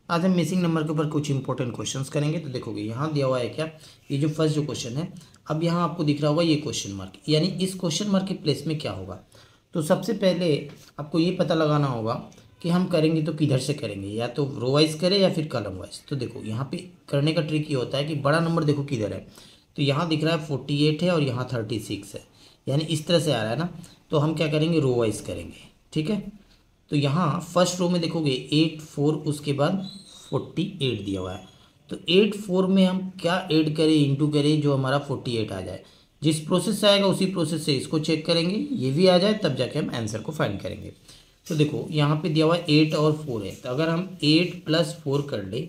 आज हम missing number के ऊपर कुछ इंपॉर्टेंट क्वेश्चंस करेंगे। तो देखोगे यहाँ दिया हुआ है क्या, ये जो फर्स्ट जो क्वेश्चन है, अब यहाँ आपको दिख रहा होगा ये क्वेश्चन मार्क, यानी इस क्वेश्चन मार्क के प्लेस में क्या होगा। तो सबसे पहले आपको ये पता लगाना होगा कि हम करेंगे तो किधर से करेंगे, या तो रो वाइज करें या फिर कॉलम वाइज। तो देखो यहाँ पे करने का ट्रिक ये होता है कि बड़ा नंबर देखो किधर है, तो यहाँ दिख रहा है 48 है और यहाँ 36 है, यानी इस तरह से आ रहा है ना। तो हम क्या करेंगे, रो वाइज करेंगे, ठीक है। तो यहाँ फर्स्ट रो में देखोगे 8 4 उसके बाद 48 दिया हुआ है। तो 8 4 में हम क्या ऐड करें, इंटू करें, जो हमारा 48 आ जाए। जिस प्रोसेस से आएगा उसी प्रोसेस से इसको चेक करेंगे, ये भी आ जाए तब जाके हम आंसर को फाइंड करेंगे। तो देखो यहाँ पे दिया हुआ है 8 और 4 है, तो अगर हम 8 + 4 कर ले,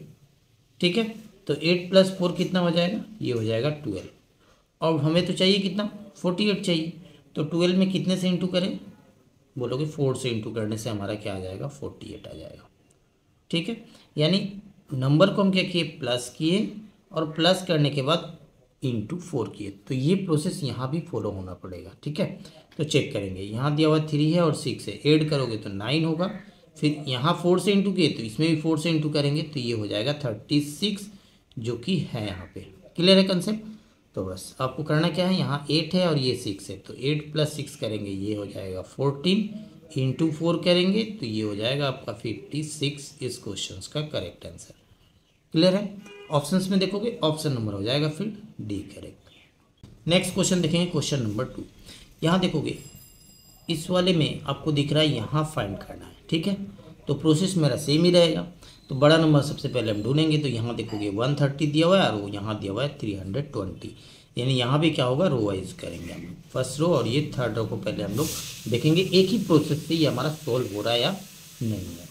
ठीक है, तो 8 + 4 कितना हो जाएगा, ये हो जाएगा 12। और हमें तो चाहिए कितना, 48 चाहिए। तो 12 में कितने से इंटू करें, बोलोगे 4 से इंटू करने से हमारा क्या आ जाएगा, 48 आ जाएगा, ठीक है। यानी नंबर को हम क्या किए, प्लस किए, और प्लस करने के बाद इंटू 4 किए। तो ये प्रोसेस यहाँ भी फॉलो होना पड़ेगा, ठीक है। तो चेक करेंगे, यहाँ दिया हुआ 3 है और 6 है, ऐड करोगे तो 9 होगा। फिर यहाँ 4 से इंटू किए तो इसमें भी 4 से इंटू करेंगे, तो ये हो जाएगा 36, जो कि है यहाँ पे। क्लियर है कंसेप्ट। तो बस आपको करना क्या है, यहाँ 8 है और ये 6 है, तो 8 + 6 करेंगे, ये हो जाएगा 14, इंटू 4 करेंगे तो ये हो जाएगा आपका 56, इस क्वेश्चन का करेक्ट आंसर। क्लियर है। ऑप्शंस में देखोगे ऑप्शन नंबर हो जाएगा फिर डी करेक्ट। नेक्स्ट क्वेश्चन देखेंगे, क्वेश्चन नंबर 2। यहाँ देखोगे इस वाले में आपको दिख रहा है यहाँ फाइंड करना है, ठीक है। तो प्रोसेस मेरा सेम ही रहेगा। तो बड़ा नंबर सबसे पहले हम ढूंढेंगे, तो यहाँ देखोगे 130 दिया हुआ है और वो यहाँ दिया हुआ है 320, यानी यहाँ भी क्या होगा, रो वाइज करेंगे हम, फर्स्ट रो और ये थर्ड रो को पहले हम लोग देखेंगे एक ही प्रोसेस से ये हमारा सोल्व हो रहा है या नहीं है,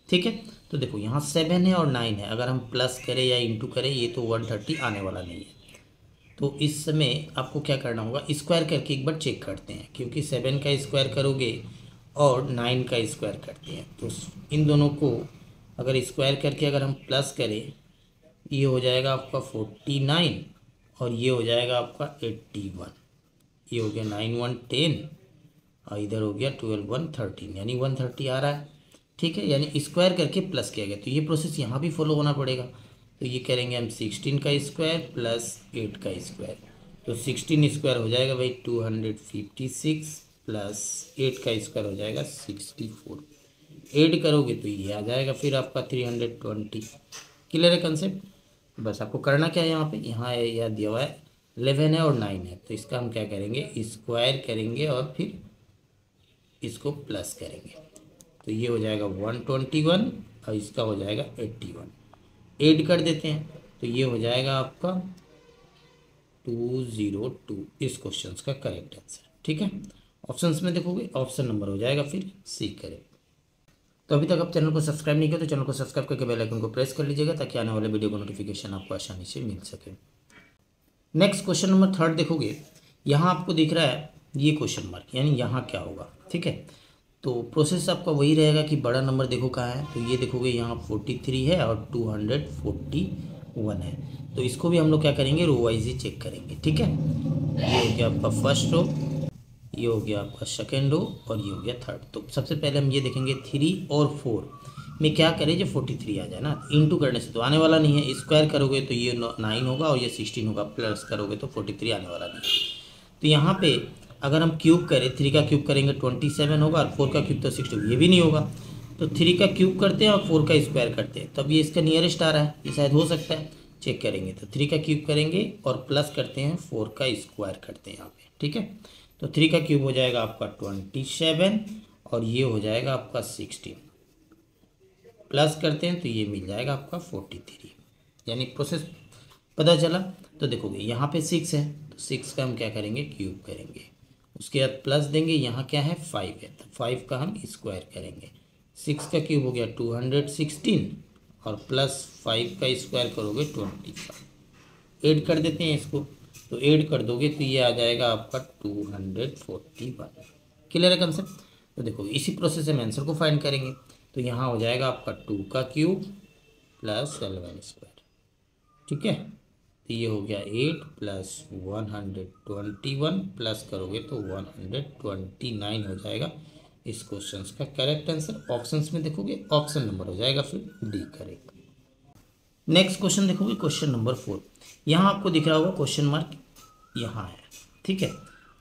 ठीक है। तो देखो यहाँ 7 है और 9 है, अगर हम प्लस करें या इंटू करें ये तो 130 आने वाला नहीं है। तो इस समय आपको क्या करना होगा, स्क्वायर करके एक बार चेक करते हैं, क्योंकि 7 का स्क्वायर करोगे और 9 का स्क्वायर करते हैं, तो इन दोनों को अगर स्क्वायर करके अगर हम प्लस करें, ये हो जाएगा आपका 49 और ये हो जाएगा आपका 81, ये हो गया 9 1 10 और इधर हो गया 12 1 13, यानी 130 आ रहा है, ठीक है। यानी स्क्वायर करके प्लस किया गया, तो ये प्रोसेस यहाँ भी फॉलो होना पड़ेगा। तो ये करेंगे हम 16 का स्क्वायर प्लस 8 का स्क्वायर, तो 16 स्क्वायर हो जाएगा भाई 256 प्लस 8 का स्क्वायर हो जाएगा 64, ऐड करोगे तो ये आ जाएगा फिर आपका 320। क्लियर है कंसेप्ट। बस आपको करना क्या है, यहाँ पे यहाँ यह दिया हुआ है 11 है और 9 है, तो इसका हम क्या करेंगे, स्क्वायर करेंगे और फिर इसको प्लस करेंगे, तो ये हो जाएगा 121 और इसका हो जाएगा 81, ऐड कर देते हैं तो ये हो जाएगा आपका 202, इस क्वेश्चन का करेक्ट आंसर, ठीक है। ऑप्शंस में देखोगे ऑप्शन नंबर हो जाएगा फिर सी करेक्ट। तो अभी तक आप चैनल को सब्सक्राइब नहीं किया तो चैनल को सब्सक्राइब करके बेल आइकन को प्रेस कर लीजिएगा, ताकि आने वाले वीडियो का नोटिफिकेशन आपको आसानी से मिल सके। नेक्स्ट क्वेश्चन नंबर 3 देखोगे, यहाँ आपको दिख रहा है ये क्वेश्चन मार्क, यानी यहाँ क्या होगा, ठीक है। तो प्रोसेस आपका वही रहेगा कि बड़ा नंबर देखो कहाँ है, तो ये देखोगे यहाँ 43 है और 241 है, तो इसको भी हम लोग क्या करेंगे, रो वाइज ही चेक करेंगे, ठीक है। ये हो गया आपका फर्स्ट रो, ये हो गया आपका सेकेंड रो और ये हो गया थर्ड। तो सबसे पहले हम ये देखेंगे 3 और 4 में क्या करें, जो 43 आ जाए ना, इंटू करने से तो आने वाला नहीं है, स्क्वायर करोगे तो ये 9 होगा और ये 16 होगा, प्लस करोगे तो 43 आने वाला नहीं है। तो यहाँ पे अगर हम क्यूब करें, 3 का क्यूब करेंगे 27 होगा और 4 का क्यूब तो 60, ये भी नहीं होगा। तो 3 का क्यूब करते हैं और 4 का स्क्वायर करते हैं, तब ये इसका नियरेस्ट आ रहा है, ये शायद हो सकता है, चेक करेंगे। तो 3 का क्यूब करेंगे और प्लस करते हैं, 4 का स्क्वायर करते हैं यहाँ पे, ठीक है। तो 3 का क्यूब हो जाएगा आपका 27 और ये हो जाएगा आपका 16, प्लस करते हैं तो ये मिल जाएगा आपका 43, यानी प्रोसेस पता चला। तो देखोगे यहाँ पे 6 है, तो 6 का हम क्या करेंगे, क्यूब करेंगे, उसके बाद प्लस देंगे, यहाँ क्या है 5 है, तो 5 का हम स्क्वायर करेंगे, 6 का क्यूब हो गया 216 और प्लस 5 का स्क्वायर करोगे 25, ऐड कर देते हैं इसको, तो ऐड कर दोगे तो ये आ जाएगा आपका 241। क्लियर है कंसेप्ट। तो देखो इसी प्रोसेस से हम आंसर को फाइंड करेंगे, तो यहाँ हो जाएगा आपका 2 का क्यूब प्लस 11 स्क्वायर, ठीक है। तो ये हो गया 8 प्लस 121 प्लस करोगे तो 129 हो जाएगा इस क्वेश्चन का करेक्ट आंसर। ऑप्शंस में देखोगे ऑप्शन नंबर हो जाएगा फिर डी करेक्ट। नेक्स्ट क्वेश्चन देखोगे, क्वेश्चन नंबर 4। यहाँ आपको दिख रहा होगा क्वेश्चन मार्क यहाँ है, ठीक है।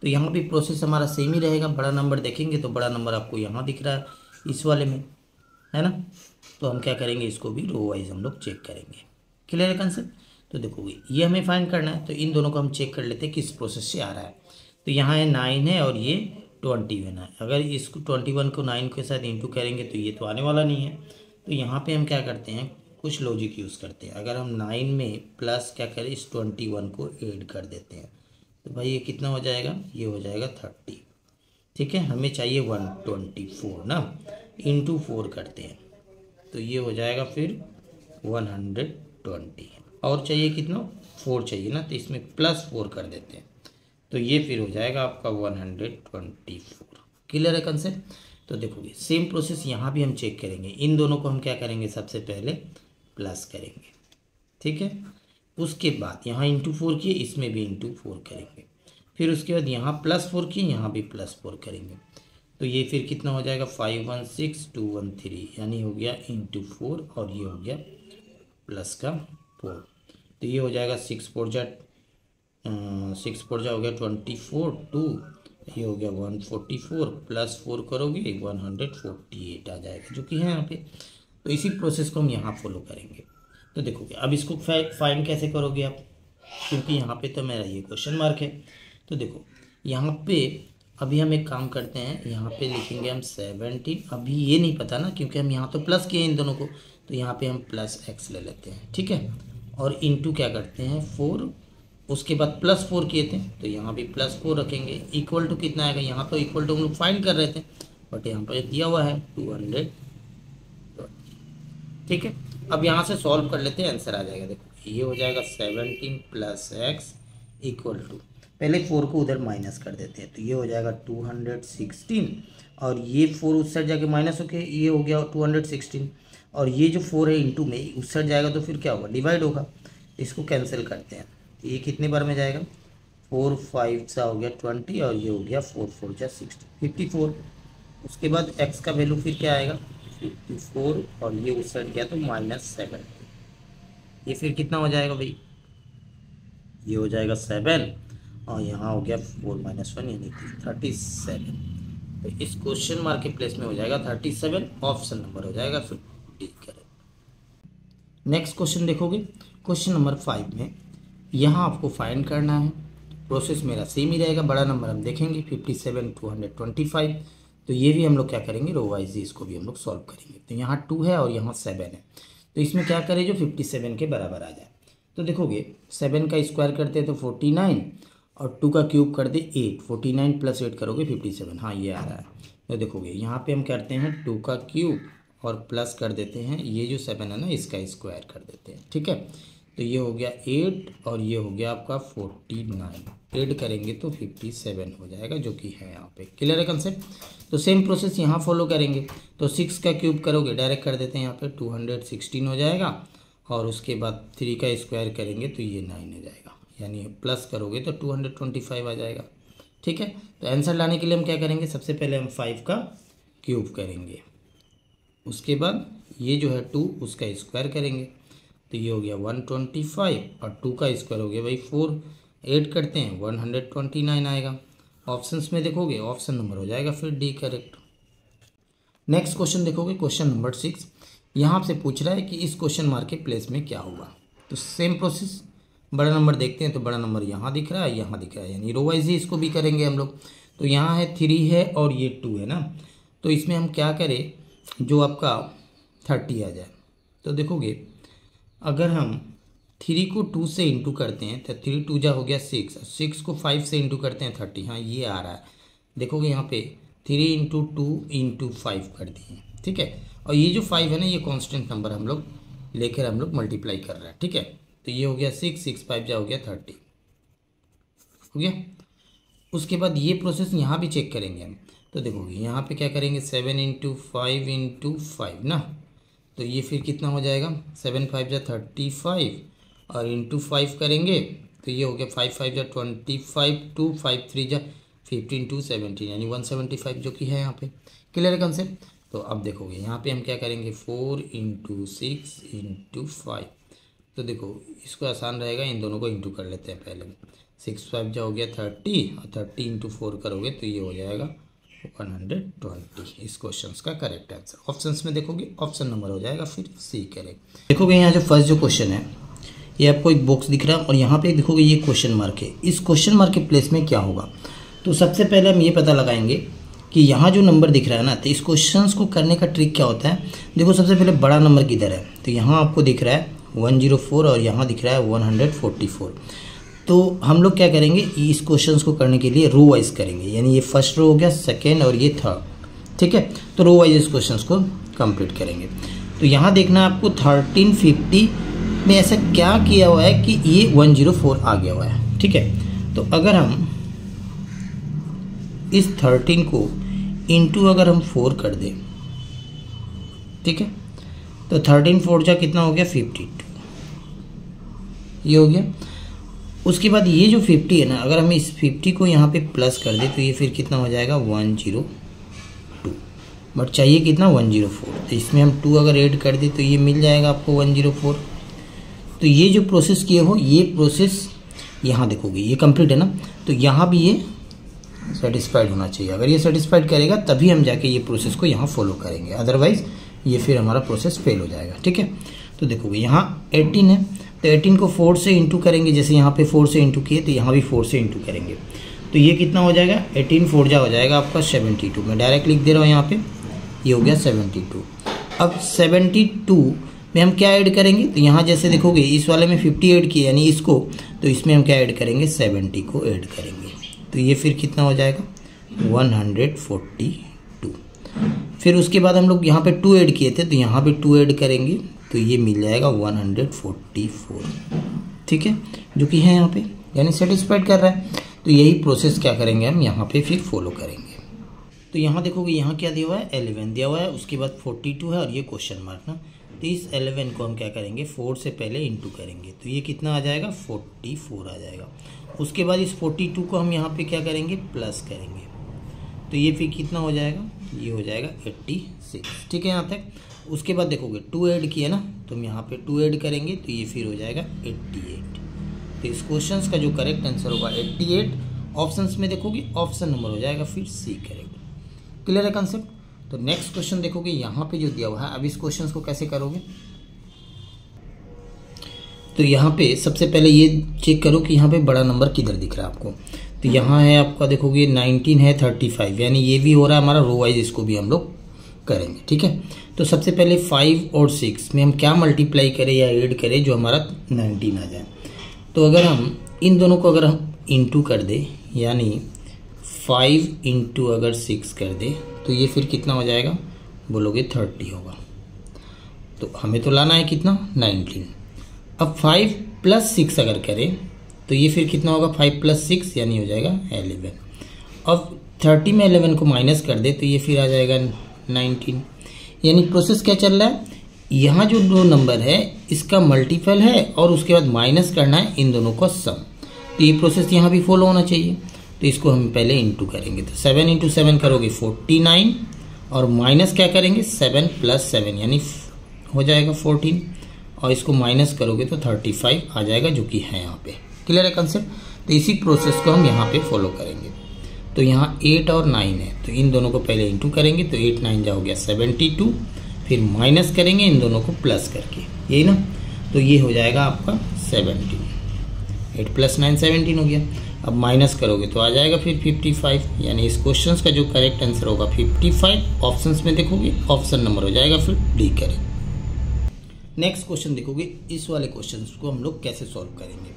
तो यहाँ भी प्रोसेस हमारा सेम ही रहेगा। बड़ा नंबर देखेंगे तो बड़ा नंबर आपको यहाँ दिख रहा है इस वाले में, है ना। तो हम क्या करेंगे, इसको भी रो वाइज हम लोग चेक करेंगे। क्लियर है कंसेप्ट। तो देखोगे ये हमें फाइंड करना है, तो इन दोनों को हम चेक कर लेते हैं किस प्रोसेस से आ रहा है। तो यहाँ है 9 है और ये 21 है। अगर इसको 21 को 9 के साथ इंटू करेंगे तो ये तो आने वाला नहीं है। तो यहाँ पे हम क्या करते हैं, कुछ लॉजिक यूज़ करते हैं। अगर हम 9 में प्लस क्या करें, इस 21 को ऐड कर देते हैं, तो भाई ये कितना हो जाएगा, ये हो जाएगा 30, ठीक है। हमें चाहिए 124 ना, इंटू 4 करते हैं तो ये हो जाएगा फिर 120, और चाहिए कितना, 4 चाहिए ना, तो इसमें +4 कर देते हैं तो ये फिर हो जाएगा आपका 124। क्लियर है कंसेप्ट। तो देखोगे सेम प्रोसेस यहाँ भी हम चेक करेंगे। इन दोनों को हम क्या करेंगे, सबसे पहले प्लस करेंगे, ठीक है। उसके बाद यहाँ इंटू 4 किए, इसमें भी इंटू 4 करेंगे। फिर उसके बाद यहाँ +4 किए, यहाँ भी +4 करेंगे। तो ये फिर कितना हो जाएगा, 516213, यानी हो गया इंटू 4 और ये हो गया प्लस का 4। तो ये हो जाएगा 6 4 जा 6 4 जा हो गया 24, 2 ये हो गया 144, +4 करोगे 148 आ जाएगा, जो कि है यहाँ पे। तो इसी प्रोसेस को हम यहाँ फॉलो करेंगे। तो देखोगे अब इसको फाइंड कैसे करोगे आप, क्योंकि यहाँ पे तो मेरा ये क्वेश्चन मार्क है। तो देखो यहाँ पे अभी हम एक काम करते हैं, यहाँ पे लिखेंगे हम 17। अभी ये नहीं पता ना, क्योंकि हम यहाँ तो प्लस किए इन दोनों को, तो यहाँ पे हम +x ले लेते हैं, ठीक है। और इंटू क्या करते हैं 4, उसके बाद +4 किए थे तो यहाँ भी +4 रखेंगे। इक्वल टू कितना आएगा, यहाँ तो इक्वल टू हम लोग फाइंड कर रहे थे, बट यहाँ पर दिया हुआ है 200, ठीक है। अब यहाँ से सॉल्व कर लेते हैं, आंसर आ जाएगा। देखो ये हो जाएगा 17 + x इक्वल टू, पहले 4 को उधर माइनस कर देते हैं, तो ये हो जाएगा 216, और ये 4 उस साइड जाके माइनस होके ये हो गया 216, और ये जो 4 है इंटू में उस साइड जाएगा तो फिर क्या होगा, डिवाइड होगा। इसको कैंसिल करते हैं, तो ये कितने बार में जाएगा, 4 5 सा हो गया 20, और ये हो गया 4 4 जा 60, 54। उसके बाद x का वैल्यू फिर क्या आएगा, 54, और ये उस साइड गया तो -7। ये फिर कितना हो जाएगा भाई, ये हो जाएगा 7, और यहाँ हो गया 4 - 1 यानी 37। तो इस क्वेश्चन मार्क के प्लेस में हो जाएगा 37, ऑप्शन नंबर हो जाएगा फिर डी करेक्ट। नेक्स्ट क्वेश्चन देखोगे, क्वेश्चन नंबर 5 में यहाँ आपको फाइंड करना है। प्रोसेस मेरा सेम ही रहेगा, बड़ा नंबर हम देखेंगे 57 225। तो ये भी हम लोग क्या करेंगे, रो वाइज इसको भी हम लोग सॉल्व करेंगे। तो यहाँ 2 है और यहाँ 7 है, तो इसमें क्या करें जो 57 के बराबर आ जाए। तो देखोगे 7 का स्क्वायर करते हैं तो 49, और 2 का क्यूब कर दे 8, 49 + 8 करोगे 57, हाँ ये आ रहा है। तो देखोगे यहाँ पे हम करते हैं 2 का क्यूब और प्लस कर देते हैं, ये जो 7 है ना इसका स्क्वायर कर देते हैं, ठीक है। तो ये हो गया 8 और ये हो गया आपका 49, ऐड करेंगे तो 57 हो जाएगा, जो कि है यहाँ पे। क्लियर है कंसेप्ट। तो सेम प्रोसेस यहाँ फॉलो करेंगे। तो 6 का क्यूब करोगे, डायरेक्ट कर देते हैं यहाँ पे 216 हो जाएगा, और उसके बाद 3 का स्क्वायर करेंगे तो ये 9 हो जाएगा, यानी प्लस करोगे तो 225 आ जाएगा, ठीक है। तो आंसर लाने के लिए हम क्या करेंगे, सबसे पहले हम 5 का क्यूब करेंगे, उसके बाद ये जो है 2 उसका स्क्वायर करेंगे, तो ये हो गया 125, और 2 का स्क्वायर हो गया भाई 4, ऐड करते हैं 129 आएगा। ऑप्शंस में देखोगे ऑप्शन नंबर हो जाएगा फिर डी करेक्ट। नेक्स्ट क्वेश्चन देखोगे, क्वेश्चन नंबर 6। यहाँ आपसे पूछ रहा है कि इस क्वेश्चन मार्क के प्लेस में क्या होगा। तो सेम प्रोसेस, बड़ा नंबर देखते हैं तो बड़ा नंबर यहाँ दिख रहा है, यहाँ दिख रहा है, यानी रो वाइज ही इसको भी करेंगे हम लोग। तो यहाँ है 3 है और ये 2 है ना, तो इसमें हम क्या करें, जो आपका 30 आ जाए। तो देखोगे अगर हम 3 को 2 से इंटू करते हैं तो 3 2 जा हो गया 6, 6 को 5 से इंटू करते हैं 30, हाँ ये आ रहा है। देखोगे यहाँ पे 3 × 2 × 5 कर दिए, ठीक है। और ये जो 5 है ना ये कांस्टेंट नंबर हम लोग लेकर हम लोग मल्टीप्लाई कर रहे हैं, ठीक है। तो ये हो गया 6, 6 5 जा हो गया 30, हो गया। उसके बाद ये प्रोसेस यहाँ भी चेक करेंगे हम। तो देखोगे यहाँ पे क्या करेंगे, 7 × 5 × 5 ना, तो ये फिर कितना हो जाएगा, 7 5 जा 35, और इंटू 5 करेंगे तो ये हो गया 5 5 जा 25, 2 5 3 जा 15, 2 17, यानी 175, जो कि है यहाँ पे। क्लियर है कंसेप्ट। तो अब देखोगे यहाँ पे हम क्या करेंगे, 4 × 6 × 5, तो देखो इसको आसान रहेगा, इन दोनों को इंटू कर लेते हैं पहले। 6 5 जा हो गया 30 और 30 इंटू 4 करोगे तो ये हो जाएगा 120। इस क्वेश्चन का करेक्ट आंसर ऑप्शंस में देखोगे ऑप्शन नंबर हो जाएगा फिर सी करेक्ट। देखोगे यहाँ जो फर्स्ट जो क्वेश्चन है ये आपको एक बॉक्स दिख रहा है और यहाँ पे देखोगे ये क्वेश्चन मार्क है। इस क्वेश्चन मार्क के प्लेस में क्या होगा, तो सबसे पहले हम ये पता लगाएंगे कि यहाँ जो नंबर दिख रहा है ना, तो इस क्वेश्चन को करने का ट्रिक क्या होता है। देखो सबसे पहले बड़ा नंबर किधर है, तो यहाँ आपको दिख रहा है 104 और यहाँ दिख रहा है 144। तो हम लोग क्या करेंगे, इस क्वेश्चन को करने के लिए रो वाइज करेंगे, यानी ये फर्स्ट रो हो गया, सेकेंड और ये थर्ड, ठीक है। तो रो वाइज इस क्वेश्चन को कंप्लीट करेंगे। तो यहाँ देखना आपको 1350 में ऐसा क्या किया हुआ है कि ये 104 आ गया हुआ है, ठीक है। तो अगर हम इस 13 को इंटू अगर हम 4 कर दें, ठीक है, तो 13 4 जा कितना हो गया 52, ये हो गया। उसके बाद ये जो 50 है ना, अगर हम इस 50 को यहाँ पे प्लस कर दें तो ये फिर कितना हो जाएगा 102, बट चाहिए कितना 104। तो इसमें हम 2 अगर ऐड कर दें तो ये मिल जाएगा आपको 104। तो ये जो प्रोसेस किए हो ये प्रोसेस यहाँ देखोगे ये कंप्लीट है ना, तो यहाँ भी ये सेटिस्फाइड होना चाहिए। अगर ये सेटिस्फाइड करेगा तभी हम जाके ये प्रोसेस को यहाँ फॉलो करेंगे, अदरवाइज ये फिर हमारा प्रोसेस फेल हो जाएगा, ठीक है। तो देखोगे यहाँ 18 है, तो 18 को 4 से इंटू करेंगे, जैसे यहाँ पे 4 से इंटू किए तो यहाँ भी 4 से इंटू करेंगे। तो ये कितना हो जाएगा 18 4 जा हो जाएगा आपका 72। मैं डायरेक्ट लिख दे रहा हूँ यहाँ पे, ये हो गया 72। अब 72 में हम क्या ऐड करेंगे, तो यहाँ जैसे देखोगे इस वाले में 50 ऐड किया यानी इसको, तो इसमें हम क्या ऐड करेंगे 70 को ऐड करेंगे। तो ये फिर कितना हो जाएगा 142। फिर उसके बाद हम लोग यहाँ पे 2 ऐड किए थे तो यहाँ पे 2 ऐड करेंगे तो ये मिल जाएगा 144, ठीक है, जो कि है यहाँ पे, यानी सेटिस्फाइड कर रहा है। तो यही प्रोसेस क्या करेंगे हम यहाँ पे फिर फॉलो करेंगे। तो यहाँ देखोगे यहाँ क्या दिया हुआ है 11 दिया हुआ है, उसके बाद 42 है और ये क्वेश्चन मार्क ना। तो इस 11 को हम क्या करेंगे 4 से पहले इंटू करेंगे, तो ये कितना आ जाएगा 44 आ जाएगा। उसके बाद इस 42 को हम यहाँ पे क्या करेंगे प्लस करेंगे, तो ये फिर कितना हो जाएगा, ये हो जाएगा 86, ठीक है यहाँ तक। उसके बाद देखोगे 2 ऐड किया ना, तो हम यहाँ पे 2 ऐड करेंगे तो ये फिर हो जाएगा 88। तो इस क्वेश्चन का जो करेक्ट आंसर होगा 88। ऑप्शंस में देखोगे ऑप्शन नंबर हो जाएगा फिर सी करेक्ट। क्लियर है कंसेप्ट। तो नेक्स्ट क्वेश्चन देखोगे यहाँ पे जो दिया हुआ है, अब इस क्वेश्चन को कैसे करोगे, तो यहाँ पे सबसे पहले ये चेक करो कि यहाँ पे बड़ा नंबर किधर दिख रहा है आपको। तो यहाँ है आपका देखोगे 19 है 35, यानी ये भी हो रहा है हमारा रो वाइज, इसको भी हम लोग करेंगे, ठीक है। तो सबसे पहले 5 और 6 में हम क्या मल्टीप्लाई करें या ऐड करें जो हमारा 19 आ जाए। तो अगर हम इन दोनों को अगर हम इंटू कर दे, यानी 5 इंटू अगर 6 कर दे तो ये फिर कितना हो जाएगा बोलोगे 30 होगा। तो हमें तो लाना है कितना 19। अब 5 + 6 अगर करें तो ये फिर कितना होगा 5 + 6 यानी हो जाएगा 11। अब 30 में 11 को माइनस कर दे तो ये फिर आ जाएगा 19। यानी प्रोसेस क्या चल रहा है, यहाँ जो दो नंबर है इसका मल्टीपल है और उसके बाद माइनस करना है इन दोनों का सम। तो ये प्रोसेस यहाँ भी फॉलो होना चाहिए। तो इसको हम पहले इंटू करेंगे, तो 7 × 7 करोगे 49 और माइनस क्या करेंगे 7 + 7 यानी हो जाएगा 14 और इसको माइनस करोगे तो 35 आ जाएगा, जो कि है यहाँ पे। क्लियर है कंसेप्ट। तो इसी प्रोसेस को हम यहाँ पे फॉलो करेंगे। तो यहाँ 8 और 9 है, तो इन दोनों को पहले इंटू करेंगे तो 8 9 जा हो गया 72, फिर माइनस करेंगे इन दोनों को प्लस करके, यही ना। तो ये हो जाएगा आपका 17, 8 + 9 17 हो गया। अब माइनस करोगे तो आ जाएगा फिर 55, यानी इस क्वेश्चन का जो करेक्ट आंसर होगा 55। ऑप्शंस में देखोगे ऑप्शन नंबर हो जाएगा फिर डी करें। नेक्स्ट क्वेश्चन देखोगे, इस वाले क्वेश्चन को हम लोग कैसे सॉल्व करेंगे।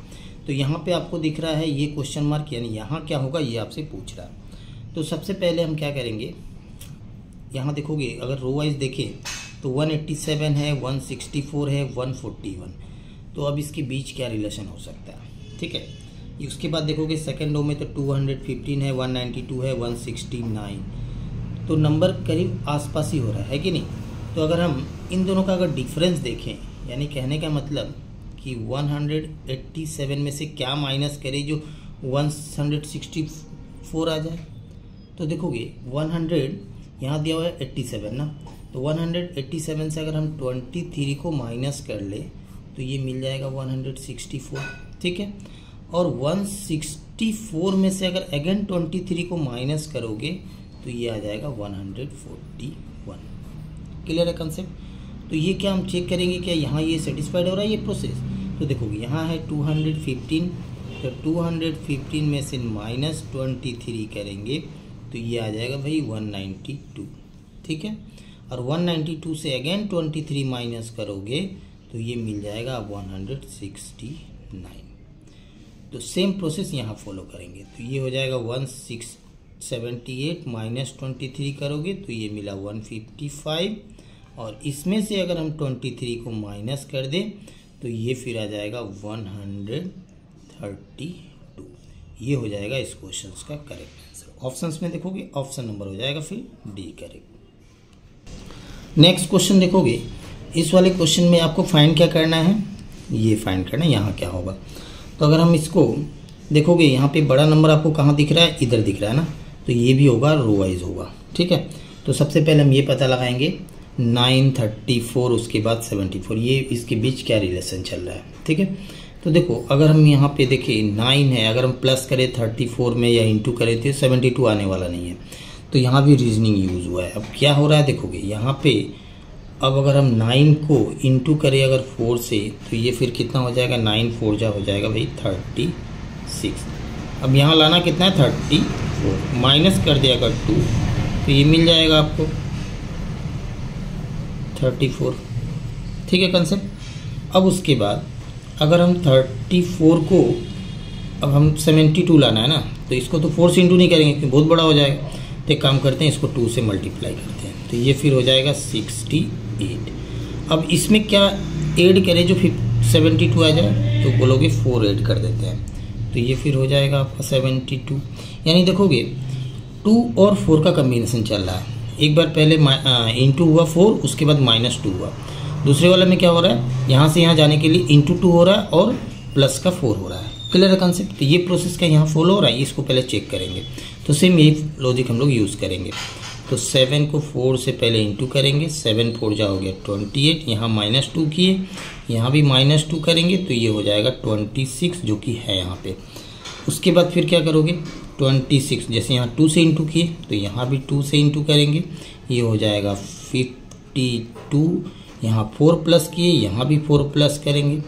तो यहाँ पे आपको दिख रहा है ये क्वेश्चन मार्क, यानी यहाँ क्या होगा ये आपसे पूछ रहा है। तो सबसे पहले हम क्या करेंगे, यहाँ देखोगे अगर रो वाइज देखें तो 187 है, 164 है, 141। तो अब इसके बीच क्या रिलेशन हो सकता है, ठीक है। उसके बाद देखोगे सेकेंड रो में तो 215 है, 192 है, 169। तो नंबर करीब आसपास ही हो रहा है कि नहीं। तो अगर हम इन दोनों का अगर डिफरेंस देखें, यानी कहने का मतलब कि 187 में से क्या माइनस करें जो 164 आ जाए। तो देखोगे 100 यहाँ दिया हुआ है 87 ना, तो 187 से अगर हम 23 को माइनस कर ले तो ये मिल जाएगा 164, ठीक है। और 164 में से अगर अगेन 23 को माइनस करोगे तो ये आ जाएगा 141। क्लियर है कंसेप्ट। तो ये क्या हम चेक करेंगे क्या यहाँ ये सेटिस्फाइड हो रहा है ये प्रोसेस। तो देखोगे यहाँ है 215, तो 215 में से -23 करेंगे तो ये आ जाएगा भाई 192, ठीक है। और 192 से अगेन 23 माइनस करोगे तो ये मिल जाएगा 169। तो सेम प्रोसेस यहाँ फॉलो करेंगे तो ये हो जाएगा 178 -23 करोगे तो ये मिला 155, और इसमें से अगर हम 23 को माइनस कर दें तो ये फिर आ जाएगा 132। ये हो जाएगा इस क्वेश्चन का करेक्ट आंसर। ऑप्शंस में देखोगे ऑप्शन नंबर हो जाएगा फिर डी करेक्ट। नेक्स्ट क्वेश्चन देखोगे, इस वाले क्वेश्चन में आपको फाइंड क्या करना है, ये फाइंड करना है यहाँ क्या होगा। तो अगर हम इसको देखोगे यहाँ पे बड़ा नंबर आपको कहाँ दिख रहा है, इधर दिख रहा है ना, तो ये भी होगा रो वाइज होगा, ठीक है। तो सबसे पहले हम ये पता लगाएंगे 934 उसके बाद 74, ये इसके बीच क्या रिलेशन चल रहा है, ठीक है। तो देखो अगर हम यहाँ पे देखें 9 है, अगर हम प्लस करें 34 में या इंटू करें तो 72 आने वाला नहीं है, तो यहाँ भी रीजनिंग यूज हुआ है। अब क्या हो रहा है देखोगे यहाँ पे, अब अगर हम 9 को इंटू करें अगर 4 से तो ये फिर कितना हो जाएगा, 9 4 जा हो जाएगा भाई 36। अब यहाँ लाना कितना है 34, माइनस कर दिया अगर 2 तो ये मिल जाएगा आपको 34, ठीक है कंसेप्ट। अब उसके बाद अगर हम 34 को अब हम 72 लाना है ना, तो इसको तो 4 से इंटू नहीं करेंगे क्योंकि बहुत बड़ा हो जाएगा, तो एक काम करते हैं इसको 2 से मल्टीप्लाई करते हैं तो ये फिर हो जाएगा 68। अब इसमें क्या ऐड करें जो 72 आ जाए, तो बोलोगे 4 ऐड कर देते हैं तो ये फिर हो जाएगा आपका 72। यानी देखोगे 2 और 4 का कम्बिनेशन चल रहा है, एक बार पहले इंटू हुआ 4 उसके बाद -2 हुआ, दूसरे वाले में क्या हो रहा है यहाँ से यहाँ जाने के लिए इंटू 2 हो रहा है और प्लस का 4 हो रहा है। क्लियर है कंसेप्ट। तो ये प्रोसेस का यहाँ फॉलो हो रहा है, इसको पहले चेक करेंगे। तो सेम यही लॉजिक हम लोग यूज़ करेंगे। तो 7 को 4 से पहले इंटू करेंगे, 7 4 जा हो गया 28, यहाँ -2 किए, यहाँ भी -2 करेंगे तो ये हो जाएगा 26 जो कि है यहाँ पे। उसके बाद फिर क्या करोगे 26, जैसे यहाँ 2 से इंटू किए तो यहाँ भी 2 से इंटू करेंगे, ये हो जाएगा 52, यहाँ 4 प्लस किए, यहाँ भी 4 प्लस करेंगे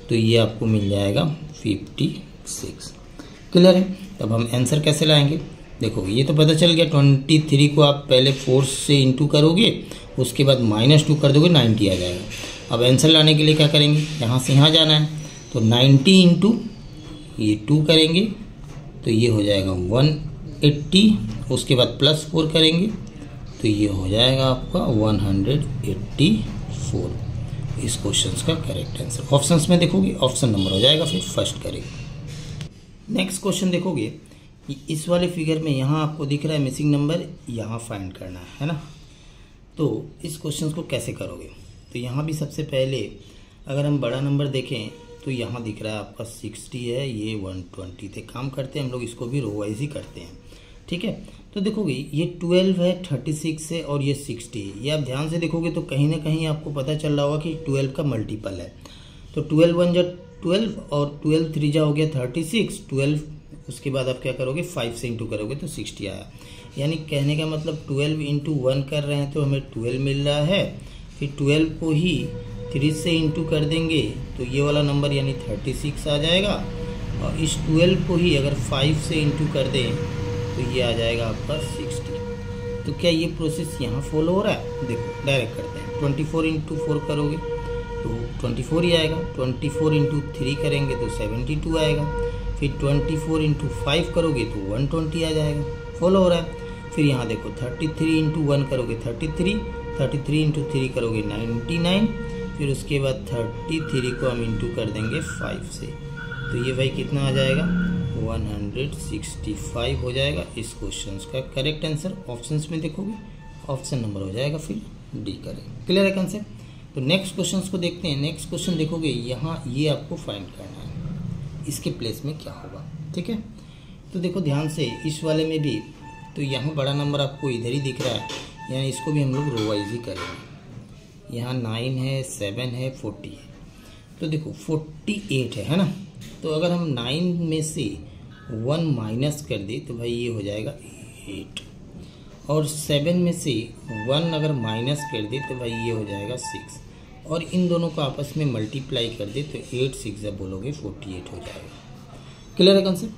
तो ये आपको मिल जाएगा 56। क्लियर है। तब हम आंसर कैसे लाएंगे, देखो ये तो पता चल गया 23 को आप पहले 4 से इंटू करोगे उसके बाद -2 कर दोगे 90 आ जाएगा। अब आंसर लाने के लिए क्या करेंगे, यहाँ से यहाँ जाना है तो 90 इंटू ये 2 करेंगे तो ये हो जाएगा 180, उसके बाद +4 करेंगे तो ये हो जाएगा आपका 184। इस क्वेश्चन का करेक्ट आंसर ऑप्शंस में देखोगे ऑप्शन नंबर हो जाएगा फिर फर्स्ट करेंगे। नेक्स्ट क्वेश्चन देखोगे, इस वाले फिगर में यहाँ आपको दिख रहा है मिसिंग नंबर, यहाँ फाइंड करना है ना। तो इस क्वेश्चन को कैसे करोगे, तो यहाँ भी सबसे पहले अगर हम बड़ा नंबर देखें तो यहाँ दिख रहा है आपका 60 है, ये 120 थे। काम करते हैं हम लोग इसको भी रो वाइज ही करते हैं, ठीक है। तो देखोगे ये 12 है, 36 है और ये 60 है। ये आप ध्यान से देखोगे तो कहीं ना कहीं आपको पता चल रहा होगा कि 12 का मल्टीपल है। तो 12 1 जा 12 और 12 3 जा हो गया 36, 12 उसके बाद आप क्या करोगे 5 से इंटू करोगे तो 60 आया। यानी कहने का मतलब 12 इंटू 1 कर रहे हैं तो हमें 12 मिल रहा है, फिर 12 को ही 3 से इंटू कर देंगे तो ये वाला नंबर यानी 36 आ जाएगा, और इस 12 को ही अगर 5 से इंटू कर दें तो ये आ जाएगा आपका 60। तो क्या ये प्रोसेस यहाँ फॉलो हो रहा है, देखो डायरेक्ट करते हैं। 24 इंटू 4 करोगे तो 24 ही आएगा, 24 इंटू 3 करेंगे तो 72 आएगा, फिर 24 इंटू 5 करोगे तो 120 आ जाएगा, फॉलो हो रहा है। फिर यहाँ देखो 33 इंटू 1 करोगे 33, 33 इंटू 3 करोगे 99, फिर उसके बाद 33 को हम इंटू कर देंगे 5 से तो ये भाई कितना आ जाएगा 165 हो जाएगा। इस क्वेश्चन का करेक्ट आंसर ऑप्शंस में देखोगे ऑप्शन नंबर हो जाएगा फिर डी करेंगे। क्लियर है कंसेप्ट। तो नेक्स्ट क्वेश्चंस को देखते हैं। नेक्स्ट क्वेश्चन देखोगे यहाँ ये आपको फाइंड करना है इसके प्लेस में क्या होगा, ठीक है। तो देखो ध्यान से इस वाले में भी, तो यहाँ बड़ा नंबर आपको इधर ही दिख रहा है, यानी इसको भी हम लोग रो वाइज ही करेंगे। यहाँ 9 है, 7 है, 40 है। तो देखो 48 है ना। तो अगर हम 9 में से 1 माइनस कर दे तो भाई ये हो जाएगा 8, और 7 में से 1 अगर माइनस कर दे तो भाई ये हो जाएगा 6, और इन दोनों को आपस में मल्टीप्लाई कर दे तो 8 6 जब बोलोगे 48 हो जाएगा। क्लियर है कंसेप्ट?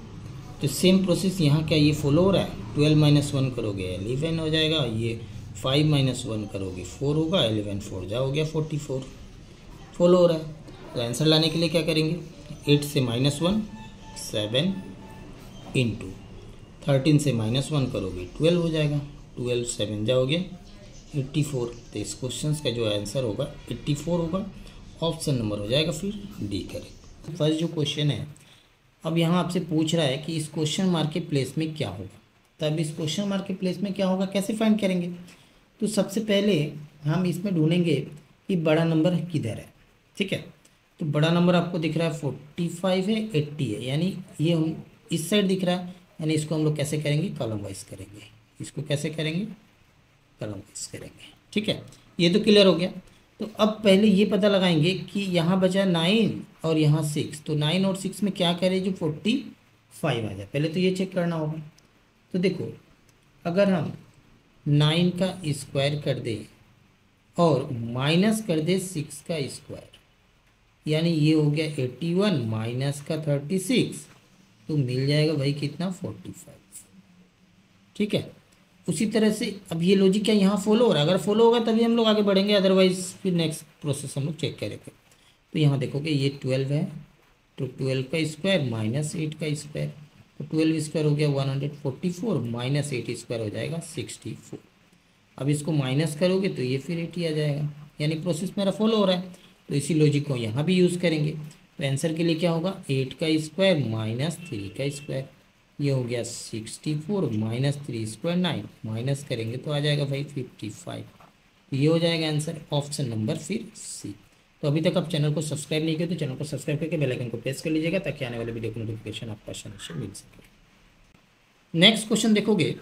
तो सेम प्रोसेस यहाँ क्या ये फॉलो हो रहा है। 12 माइनस 1 करोगे 11 हो जाएगा, ये 5 माइनस 1 करोगे 4 होगा, 11 4 जा हो गया 44, फॉलो हो रहा है। तो आंसर लाने के लिए क्या करेंगे, 8 से माइनस 1 7 इंटू 13 से माइनस 1 करोगे 12 हो जाएगा, 12 7 जा हो गया 84। तो इस क्वेश्चन का जो आंसर होगा 84 होगा, ऑप्शन नंबर हो जाएगा फिर डी करें। फर्स्ट जो क्वेश्चन है, अब यहाँ आपसे पूछ रहा है कि इस क्वेश्चन मार्क के प्लेस में क्या होगा। तब इस क्वेश्चन मार्क के प्लेस में क्या होगा कैसे फाइंड करेंगे। तो सबसे पहले हम इसमें ढूंढेंगे कि बड़ा नंबर किधर है। ठीक है, तो बड़ा नंबर आपको दिख रहा है 45 है, 80 है, यानी ये हम इस साइड दिख रहा है, यानी इसको हम लोग कैसे करेंगे, कॉलम वाइज करेंगे। इसको कैसे करेंगे, कॉलम वाइज करेंगे। ठीक है, ये तो क्लियर हो गया। तो अब पहले ये पता लगाएंगे कि यहाँ बचा 9 और यहाँ 6, तो 9 और 6 में क्या करें जो 45 आ जाए, पहले तो ये चेक करना होगा। तो देखो अगर हम 9 का स्क्वायर कर दे और माइनस कर दे 6 का स्क्वायर, यानी ये हो गया 81 माइनस का 36, तो मिल जाएगा भाई कितना 45। ठीक है, उसी तरह से अब ये लॉजिक क्या यहाँ फॉलो हो रहा है, अगर फॉलो होगा तभी हम लोग आगे बढ़ेंगे, अदरवाइज फिर नेक्स्ट प्रोसेस हम लोग चेक करेंगे। तो यहाँ देखोगे ये 12 है, तो 12 का स्क्वायर माइनस 8 का स्क्वायर, तो 12 स्क्वायर हो गया 144 माइनस 8 स्क्वायर हो जाएगा 64। अब इसको माइनस करोगे तो ये फिर 80 आ जाएगा, यानी प्रोसेस मेरा फॉलो हो रहा है। तो इसी लॉजिक को यहाँ भी यूज़ करेंगे। तो आंसर के लिए क्या होगा, 8 का स्क्वायर माइनस 3 का स्क्वायर, ये हो गया 64 माइनस 3 स्क्वायर 9, माइनस करेंगे तो आ जाएगा भाई 55। ये हो जाएगा आंसर, ऑप्शन नंबर फिर सी। तो अभी तक आप चैनल को सब्सक्राइब नहीं किया तो चैनल को सब्सक्राइब करके बेल आइकन को प्रेस कर लीजिएगा, ताकि आने वाले वीडियो की नोटिफिकेशन आपको आसानी से मिल सके। नेक्स्ट क्वेश्चन देखोगे,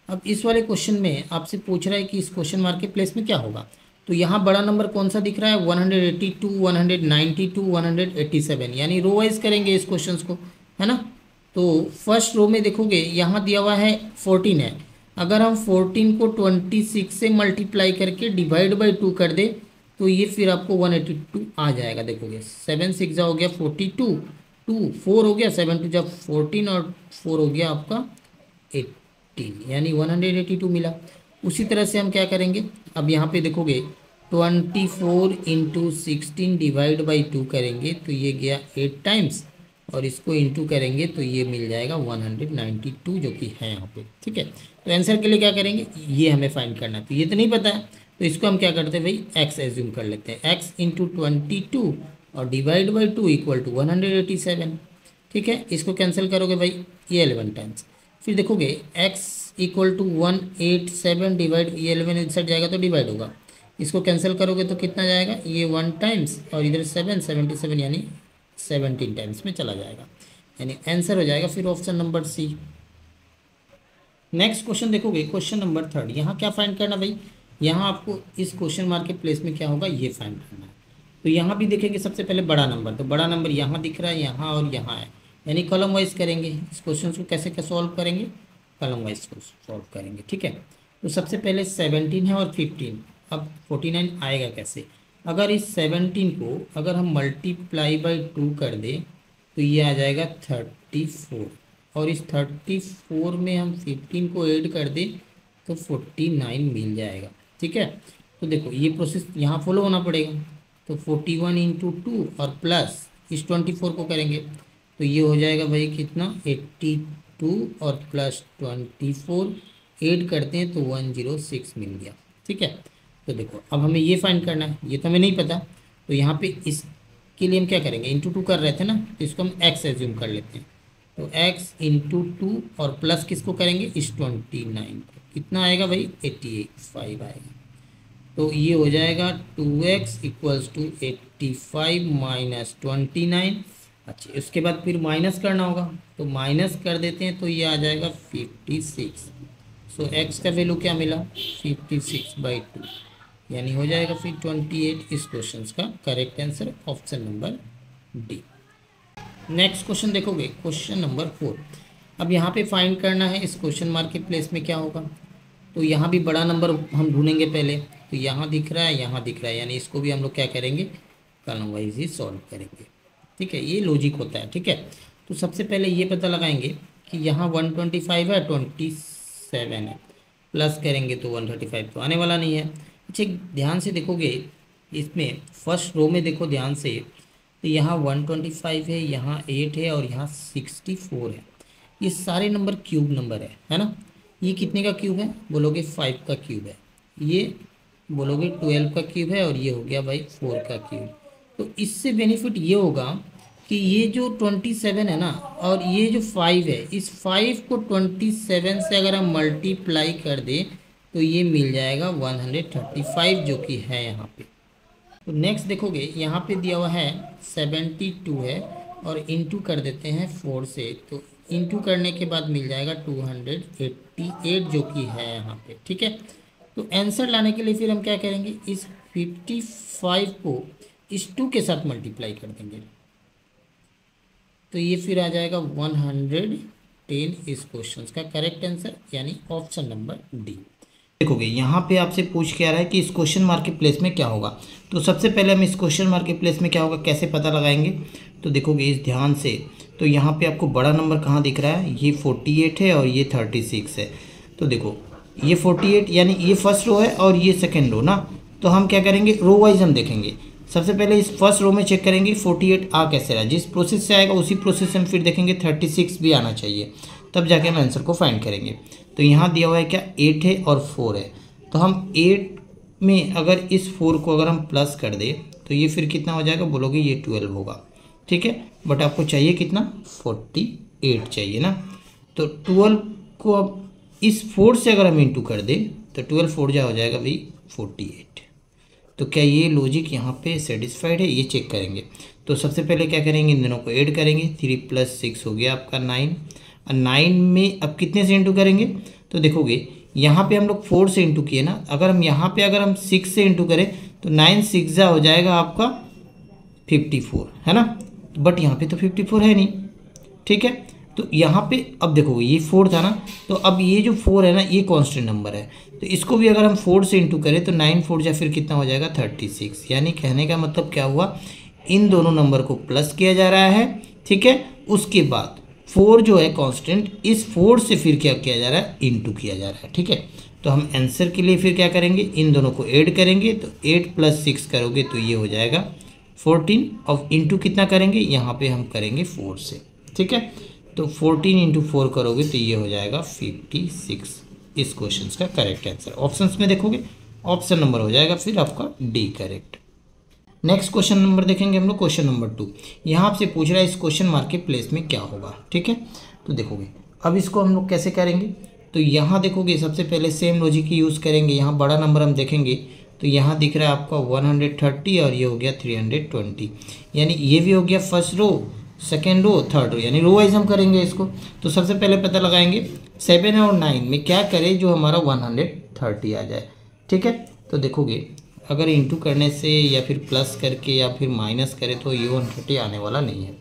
अब इस वाले क्वेश्चन में आपसे पूछ रहा है कि इस क्वेश्चन मार्क के प्लेस में क्या होगा। तो यहाँ बड़ा नंबर कौन सा दिख रहा है, 182 192 187, यानी रो वाइज करेंगे इस क्वेश्चन को, है ना। तो फर्स्ट रो में देखोगे यहाँ दिया हुआ है 14 है, अगर हम 14 को 26 से मल्टीप्लाई करके डिवाइड बाई 2 कर दे तो ये फिर आपको 182 आ जाएगा। देखोगे 7 6 जा हो गया 42, 2 4 हो गया, 7 2 जब 14 और 4 हो गया आपका 18, यानी 182 मिला। उसी तरह से हम क्या करेंगे, अब यहाँ पे देखोगे 24 इंटू 16 डिवाइड बाई 2 करेंगे तो ये गया 8 टाइम्स, और इसको इंटू करेंगे तो ये मिल जाएगा 192 जो कि है यहाँ पे। ठीक है, तो आंसर के लिए क्या करेंगे, ये हमें फाइंड करना है। तो ये तो नहीं पता है, तो इसको हम क्या करते हैं भाई, एक्स एज्यूम कर लेते हैं, x इंटू 22 और डिवाइड बाई 2 इक्वल टू 187। ठीक है, इसको कैंसिल करोगे भाई ये 11 टाइम्स, फिर देखोगे x इक्वल टू 187 डिवाइड ये 11 इधर जाएगा तो डिवाइड होगा, इसको कैंसिल करोगे तो कितना जाएगा, ये 1 टाइम्स और इधर 7 77, यानी 17 टाइम्स में चला जाएगा, यानी आंसर हो जाएगा फिर option number C. Next question देखोगे, क्वेश्चन नंबर 3, यहाँ क्या फाइंड करना भाई, यहाँ आपको इस क्वेश्चन मार्क के प्लेस में क्या होगा ये फाइंड करना है। तो यहाँ भी देखेंगे सबसे पहले बड़ा नंबर, तो बड़ा नंबर यहाँ दिख रहा है, यहाँ और यहाँ है, यानी कॉलम वाइज करेंगे इस क्वेश्चन को। कैसे क्या सॉल्व करेंगे, कॉलम वाइज को सॉल्व करेंगे। ठीक है, तो सबसे पहले 17 है और 15, अब 49 आएगा कैसे, अगर इस 17 को अगर हम मल्टीप्लाई बाई 2 कर दें तो ये आ जाएगा 34, और इस 34 में हम 15 को ऐड कर दें तो 49 मिल जाएगा। ठीक है, तो देखो ये प्रोसेस यहाँ फॉलो होना पड़ेगा। तो 41 इंटू 2 और प्लस इस 24 को करेंगे तो ये हो जाएगा भाई कितना 82, और प्लस 24 ऐड करते हैं तो 106 मिल गया। ठीक है, तो देखो अब हमें ये फाइंड करना है, ये तो हमें नहीं पता, तो यहाँ पे इसके लिए हम क्या करेंगे, इंटू 2 कर रहे थे ना, तो इसको हम x एज्यूम कर लेते हैं। तो x इंटू 2 और प्लस किसको करेंगे, इस 29 को, कितना आएगा भाई 85 आएगा। तो ये हो जाएगा 2x इक्वल्स टू 85 माइनस 29। अच्छा, उसके बाद फिर माइनस करना होगा, तो माइनस कर देते हैं तो ये आ जाएगा 56। सो x का वैल्यू क्या मिला 56/2, यानी हो जाएगा फिर 28 इस क्वेश्चन का correct answer option number D. Next question देखोगे क्वेश्चन नंबर 4। अब यहाँ पे फाइंड करना है इस क्वेश्चन मार्क के प्लेस में क्या होगा। तो यहाँ भी बड़ा नंबर हम ढूंढेंगे पहले। तो यहाँ दिख रहा है, यहाँ दिख रहा है, यानी इसको भी हम लोग क्या करेंगे, कॉलम वाइज ही सॉल्व करेंगे। ठीक है, ये लॉजिक होता है। ठीक है, तो सबसे पहले ये पता लगाएंगे कि यहाँ 125 है, 27 है, प्लस करेंगे तो 135 तो आने वाला नहीं है। अच्छा ध्यान से देखोगे इसमें फर्स्ट रो में देखो ध्यान से, तो यहाँ 125 है, यहाँ 8 है और यहाँ 64 है। ये सारे नंबर क्यूब नंबर है ना। ये कितने का क्यूब है बोलोगे, 5 का क्यूब है। ये बोलोगे 12 का क्यूब है और ये हो गया भाई 4 का क्यूब। तो इससे बेनिफिट ये होगा कि ये जो 27 है ना और ये जो 5 है, इस 5 को 27 से अगर हम मल्टीप्लाई कर दें तो ये मिल जाएगा 135 जो कि है यहाँ पे। तो नेक्स्ट देखोगे यहाँ पे दिया हुआ है 72 है और इंटू कर देते हैं 4 से, तो इंटू करने के बाद मिल जाएगा 288 जो कि है यहाँ पे। ठीक है, तो आंसर लाने के लिए फिर हम क्या करेंगे, इस 55 को इस 2 के साथ मल्टीप्लाई कर देंगे तो ये फिर आ जाएगा 110 इस क्वेश्चन का करेक्ट आंसर, यानी ऑप्शन नंबर डी। देखोगे यहाँ पे आपसे पूछ के आ रहा है कि इस क्वेश्चन मार्क के प्लेस में क्या होगा। तो सबसे पहले हम इस क्वेश्चन मार्क के प्लेस में क्या होगा कैसे पता लगाएंगे। तो देखोगे इस ध्यान से, तो यहाँ पे आपको बड़ा नंबर कहाँ दिख रहा है, ये 48 है और ये 36 है। तो देखो ये 48 यानी ये फर्स्ट रो है और ये सेकेंड रो ना। तो हम क्या करेंगे, रो वाइज हम देखेंगे। सबसे पहले इस फर्स्ट रो में चेक करेंगे 48 आ कैसे रहा, जिस प्रोसेस से आएगा उसी प्रोसेस से हम फिर देखेंगे 36 भी आना चाहिए, तब जाके हम आंसर को फाइंड करेंगे। तो यहाँ दिया हुआ है क्या, 8 है और 4 है। तो हम 8 में अगर इस 4 को अगर हम प्लस कर दे तो ये फिर कितना हो जाएगा बोलोगे, ये 12 होगा। ठीक है, बट आपको चाहिए कितना, 48 चाहिए ना। तो 12 को अब इस 4 से अगर हम इंटू कर दें तो 12 4 जा हो जाएगा भाई 48। तो क्या ये लॉजिक यहाँ पे सेटिस्फाइड है, ये चेक करेंगे। तो सबसे पहले क्या करेंगे, इन दोनों को ऐड करेंगे। 3 + 6 हो गया आपका 9। और 9 में अब कितने से इंटू करेंगे, तो देखोगे यहाँ पे हम लोग 4 से इंटू किए ना, अगर हम यहाँ पे अगर हम 6 से इंटू करें तो 9 6 जा हो जाएगा आपका 54, है ना। बट यहाँ पे तो 54 है नहीं। ठीक है, तो यहाँ पे अब देखोगे ये 4 था ना, तो अब ये जो 4 है ना ये कांस्टेंट नंबर है। तो इसको भी अगर हम 4 से इंटू करें तो 9 4 जा फिर कितना हो जाएगा 36। यानी कहने का मतलब क्या हुआ, इन दोनों नंबर को प्लस किया जा रहा है। ठीक है, उसके बाद 4 जो है कांस्टेंट, इस 4 से फिर क्या किया जा रहा है, इंटू किया जा रहा है। ठीक है, तो हम आंसर के लिए फिर क्या करेंगे, इन दोनों को ऐड करेंगे। तो 8 + 6 करोगे तो ये हो जाएगा 14 और इंटू कितना करेंगे, यहाँ पे हम करेंगे 4 से। ठीक है, तो 14 × 4 करोगे तो ये हो जाएगा 56 इस क्वेश्चन का करेक्ट आंसर। ऑप्शंस में देखोगे ऑप्शन नंबर हो जाएगा फिर आपका D correct. Next question number देखेंगे हम लोग, क्वेश्चन नंबर 2। यहाँ आपसे पूछ रहा है इस क्वेश्चन मार्क के प्लेस में क्या होगा। ठीक है, तो देखोगे अब इसको हम लोग कैसे करेंगे। तो यहाँ देखोगे सबसे पहले सेम लॉजिक की यूज़ करेंगे। यहाँ बड़ा नंबर हम देखेंगे तो यहाँ दिख रहा है आपका 130 और ये हो गया 320, यानी ये भी हो गया first row, second row, third row, यानी रो वाइज हम करेंगे इसको। तो सबसे पहले पता लगाएंगे 7 और 9 में क्या करें जो हमारा 130 आ जाए। ठीक है, तो देखोगे अगर इंटू करने से या फिर प्लस करके या फिर माइनस करें तो ये 130 आने वाला नहीं है।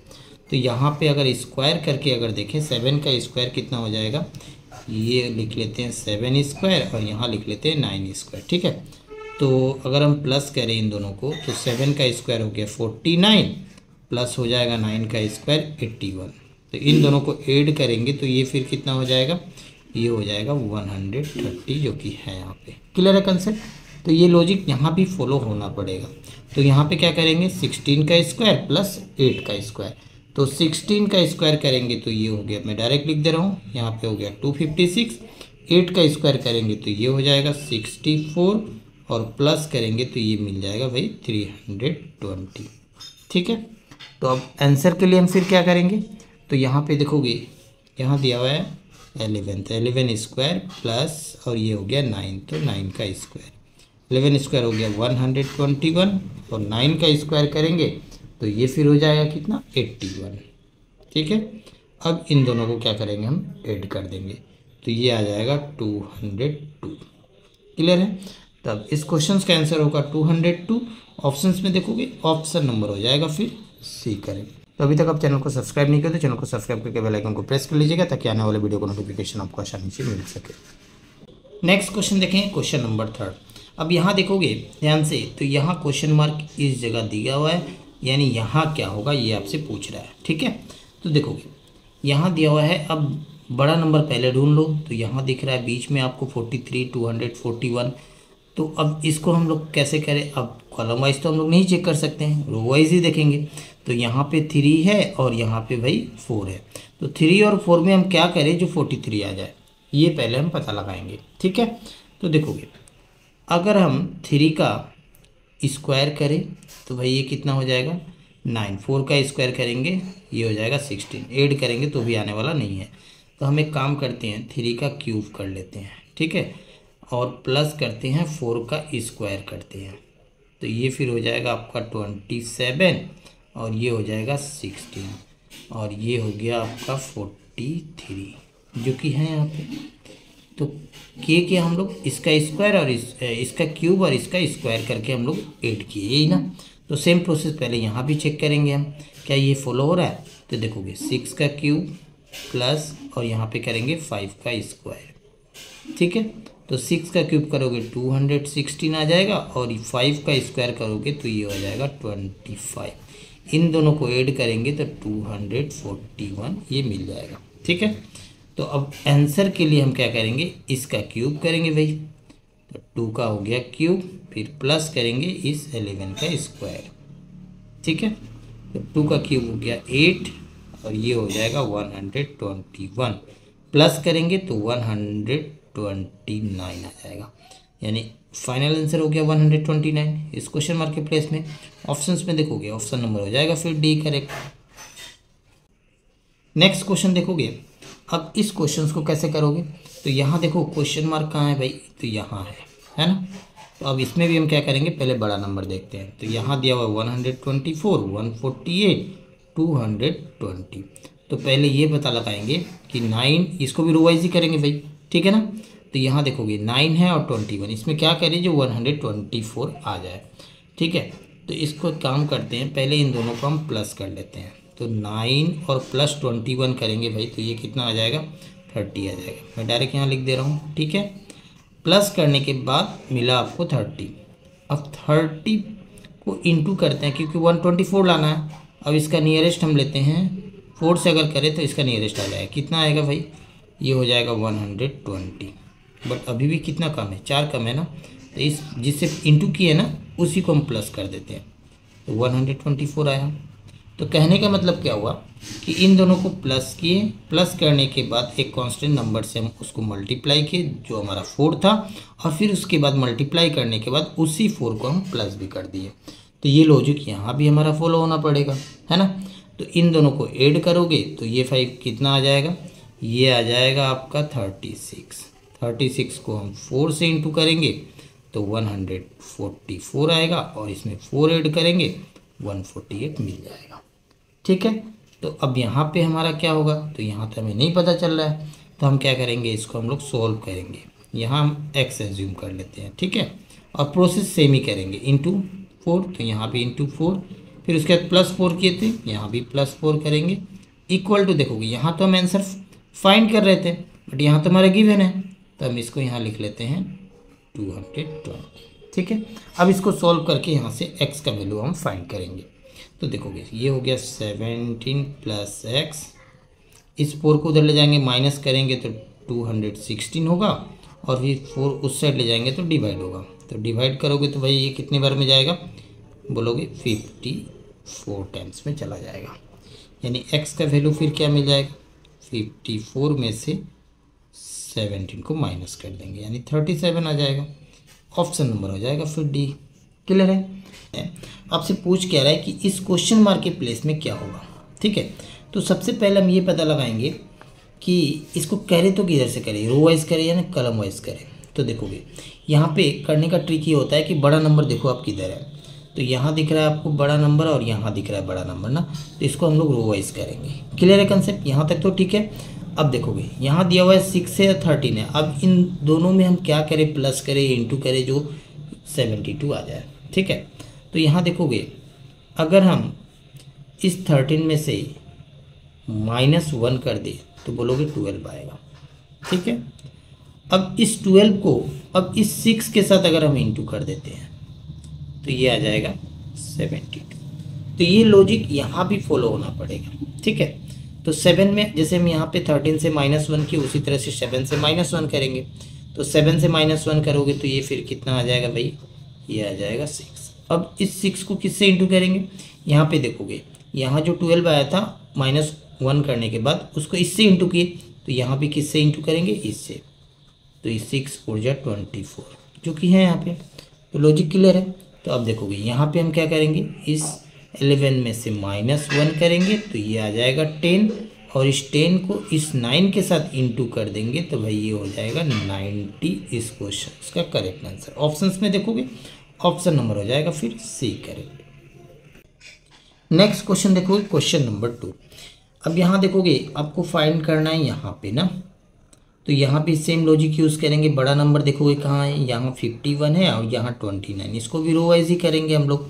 तो यहाँ पे अगर स्क्वायर करके अगर देखें 7 का स्क्वायर कितना हो जाएगा, ये लिख लेते हैं 7 स्क्वायर और यहाँ लिख लेते हैं 9 स्क्वायर। ठीक है, तो अगर हम प्लस करें इन दोनों को तो 7 का स्क्वायर हो गया 49 प्लस हो जाएगा 9 का स्क्वायर 81। तो इन दोनों को ऐड करेंगे तो ये फिर कितना हो जाएगा, ये हो जाएगा 130 जो कि है यहाँ पे। क्लियर है कंसेप्ट। तो ये लॉजिक यहाँ भी फॉलो होना पड़ेगा। तो यहाँ पे क्या करेंगे 16 का स्क्वायर प्लस 8 का स्क्वायर। तो 16 का स्क्वायर करेंगे तो ये हो गया, मैं डायरेक्ट लिख दे रहा हूँ, यहाँ पे हो गया 256। 8 का स्क्वायर करेंगे तो ये हो जाएगा 64 और प्लस करेंगे तो ये मिल जाएगा भाई 320। ठीक है, तो अब आंसर के लिए हम फिर क्या करेंगे, तो यहाँ पे देखोगे यहाँ दिया हुआ है 11 स्क्वायर प्लस और ये हो गया 9, तो 9 का स्क्वायर, 11 स्क्वायर हो गया 121 और 9 का स्क्वायर करेंगे तो ये फिर हो जाएगा कितना 81। ठीक है, अब इन दोनों को क्या करेंगे हम ऐड कर देंगे तो ये आ जाएगा 202। क्लियर है। तब इस क्वेश्चन का आंसर होगा 202। ऑप्शंस में देखोगे ऑप्शन नंबर हो जाएगा फिर सी करें। तो अभी तक आप चैनल को सब्सक्राइब नहीं किया तो चैनल को सब्सक्राइब करके बेल आइकन को प्रेस कर लीजिएगा ताकि आने वाले वीडियो को नोटिफिकेशन आपको आसानी से मिल सके। नेक्स्ट क्वेश्चन देखें, क्वेश्चन नंबर 3। अब यहाँ देखोगे ध्यान से, तो यहाँ क्वेश्चन मार्क इस जगह दिया हुआ है, यानी यहाँ क्या होगा ये आपसे पूछ रहा है। ठीक है, तो देखोगे यहाँ दिया हुआ है, अब बड़ा नंबर पहले ढूंढ लो। तो यहाँ दिख रहा है बीच में आपको 43, 241। तो अब इसको हम लोग कैसे करें, अब कॉलम वाइज तो हम लोग नहीं चेक कर सकते हैं, रो वाइज ही देखेंगे। तो यहाँ पे 3 है और यहाँ पे भाई 4 है। तो 3 और 4 में हम क्या करें जो 43 आ जाए, ये पहले हम पता लगाएंगे। ठीक है, तो देखोगे अगर हम 3 का स्क्वायर करें तो भाई ये कितना हो जाएगा 9। 4 का स्क्वायर करेंगे ये हो जाएगा 16। ऐड करेंगे तो भी आने वाला नहीं है। तो हम एक काम करते हैं, 3 का क्यूब कर लेते हैं। ठीक है, और प्लस करते हैं 4 का स्क्वायर करते हैं। तो ये फिर हो जाएगा आपका 27 और ये हो जाएगा 16 और ये हो गया आपका 43 जो कि है यहाँ पे। तो के हम लोग इसका स्क्वायर और इसका क्यूब और इसका स्क्वायर करके हम लोग ऐड किए, यही ना। तो सेम प्रोसेस पहले यहाँ भी चेक करेंगे हम, क्या ये फॉलो हो रहा है। तो देखोगे 6 का क्यूब प्लस और यहाँ पे करेंगे 5 का स्क्वायर। ठीक है, तो 6 का क्यूब करोगे 216 आ जाएगा और 5 का स्क्वायर करोगे तो ये हो जाएगा 25। इन दोनों को ऐड करेंगे तो 241 ये मिल जाएगा। ठीक है, तो अब आंसर के लिए हम क्या करेंगे, इसका क्यूब करेंगे भाई। तो 2 का हो गया क्यूब, फिर प्लस करेंगे इस 11 का स्क्वायर। ठीक है, तो 2 का क्यूब हो गया 8 और ये हो जाएगा 121। प्लस करेंगे तो 129 आ जाएगा, यानी फाइनल आंसर हो गया 129 इस क्वेश्चन मार्क के प्लेस में। ऑप्शंस में देखोगे ऑप्शन नंबर हो जाएगा फिर डी करेक्ट। नेक्स्ट क्वेश्चन देखोगे, अब इस क्वेश्चन को कैसे करोगे। तो यहाँ देखो क्वेश्चन मार्क कहाँ है भाई, तो यहाँ है ना। तो अब इसमें भी हम क्या करेंगे, पहले बड़ा नंबर देखते हैं। तो यहाँ दिया हुआ 124, 148, 220। तो पहले ये पता लगाएंगे कि 9, इसको भी रो वाइज ही करेंगे भाई। ठीक है ना, तो यहाँ देखोगे 9 है और 21, इसमें क्या करें जो 124 आ जाए। ठीक है, तो इसको काम करते हैं, पहले इन दोनों को हम प्लस कर लेते हैं। तो 9 और प्लस 21 करेंगे भाई, तो ये कितना आ जाएगा 30 आ जाएगा। मैं डायरेक्ट यहाँ लिख दे रहा हूँ। ठीक है, प्लस करने के बाद मिला आपको 30। अब 30 को इंटू करते हैं क्योंकि 124 लाना है। अब इसका नियरेस्ट हम लेते हैं, 4 से अगर करें तो इसका नियरेस्ट आ जाएगा। कितना आएगा भाई, ये हो जाएगा 120। बट अभी भी कितना कम है, 4 कम है ना। तो इस जिससे इंटू किए ना उसी को हम प्लस कर देते हैं, तो 124 आया। तो कहने का मतलब क्या हुआ कि इन दोनों को प्लस किए, प्लस करने के बाद एक कांस्टेंट नंबर से हम उसको मल्टीप्लाई किए जो हमारा 4 था, और फिर उसके बाद मल्टीप्लाई करने के बाद उसी 4 को हम प्लस भी कर दिए। तो ये लॉजिक यहाँ भी हमारा फॉलो होना पड़ेगा, है ना। तो इन दोनों को ऐड करोगे तो ये 5 कितना आ जाएगा, ये आ जाएगा आपका 36। 36 को हम 4 से इंटू करेंगे तो 144 आएगा और इसमें 4 ऐड करेंगे 148 मिल जाएगा। ठीक है, तो अब यहाँ पे हमारा क्या होगा, तो यहाँ तो हमें नहीं पता चल रहा है, तो हम क्या करेंगे, इसको हम लोग सोल्व करेंगे। यहाँ हम x एज्यूम कर लेते हैं। ठीक है, और प्रोसेस सेम ही करेंगे, इंटू 4, तो यहाँ भी इंटू 4, फिर उसके बाद +4 किए थे, यहाँ भी +4 करेंगे। इक्वल टू देखोगे, यहाँ तो हम आंसर फाइंड कर रहे थे बट यहाँ तो हमारा गिवन है, तो हम इसको यहाँ लिख लेते हैं 220। ठीक है, अब इसको सॉल्व करके यहाँ से x का वैल्यू हम फाइंड करेंगे। तो देखोगे ये हो गया 17 + x, इस 4 को उधर ले जाएंगे माइनस करेंगे तो 216 होगा, और फिर 4 उस साइड ले जाएंगे तो डिवाइड होगा। तो डिवाइड करोगे तो भाई ये कितने बार में जाएगा, बोलोगे 54 टाइम्स में चला जाएगा। यानी x का वैल्यू फिर क्या मिल जाएगा, 54 में से 17 को माइनस कर देंगे यानी 37 आ जाएगा। ऑप्शन नंबर हो जाएगा फिर डी। क्लियर है। आपसे पूछ क्या रहा है कि इस क्वेश्चन मार्क के प्लेस में क्या होगा। ठीक है, तो सबसे पहले हम ये पता लगाएंगे कि इसको करे तो किधर से करें, रो वाइज करें या ना कलम वाइज करें। तो देखोगे यहाँ पे करने का ट्रिक ये होता है कि बड़ा नंबर देखो आप किधर है, तो यहाँ दिख रहा है आपको बड़ा नंबर और यहाँ दिख रहा है बड़ा नंबर ना, तो इसको हम लोग रो वाइज करेंगे। क्लियर है कंसेप्ट, यहाँ तक तो ठीक है। अब देखोगे यहाँ दिया हुआ है 6 है 13 है, अब इन दोनों में हम क्या करें, प्लस करें इंटू करें, जो 72 आ जाए। ठीक है, तो यहाँ देखोगे अगर हम इस 13 में से -1 कर दे तो बोलोगे 12 आएगा। ठीक है, अब इस 12 को अब इस 6 के साथ अगर हम इंटू कर देते हैं तो ये आ जाएगा 72। तो ये लॉजिक यहाँ भी फॉलो होना पड़ेगा। ठीक है, तो 7 में जैसे हम यहाँ पे 13 से -1 किए, उसी तरह से 7 से -1 करेंगे। तो 7 से -1 करोगे तो ये फिर कितना आ जाएगा भाई, ये आ जाएगा 6। अब इस 6 को किससे इंटू करेंगे, यहाँ पे देखोगे यहाँ जो 12 आया था -1 करने के बाद उसको इससे इंटू किए, तो यहाँ भी किससे इंटू करेंगे, इससे। तो ये 6 ऊर्जा 24 जो कि है यहाँ पे। तो लॉजिक क्लियर है। तो अब देखोगे यहाँ पे हम क्या करेंगे, इस 11 में से -1 करेंगे तो ये आ जाएगा 10, और इस 10 को इस 9 के साथ इंटू कर देंगे तो भाई ये हो जाएगा 90। इस क्वेश्चन का करेक्ट आंसर ऑप्शंस में देखोगे ऑप्शन नंबर हो जाएगा फिर सी करेक्ट। नेक्स्ट क्वेश्चन देखोगे क्वेश्चन नंबर 2। अब यहाँ देखोगे आपको फाइंड करना है यहाँ पे ना, तो यहाँ भी सेम लॉजिक यूज़ करेंगे। बड़ा नंबर देखोगे कहाँ है, यहाँ 51 है और यहाँ 29। इसको भी रो वाइज ही करेंगे हम लोग।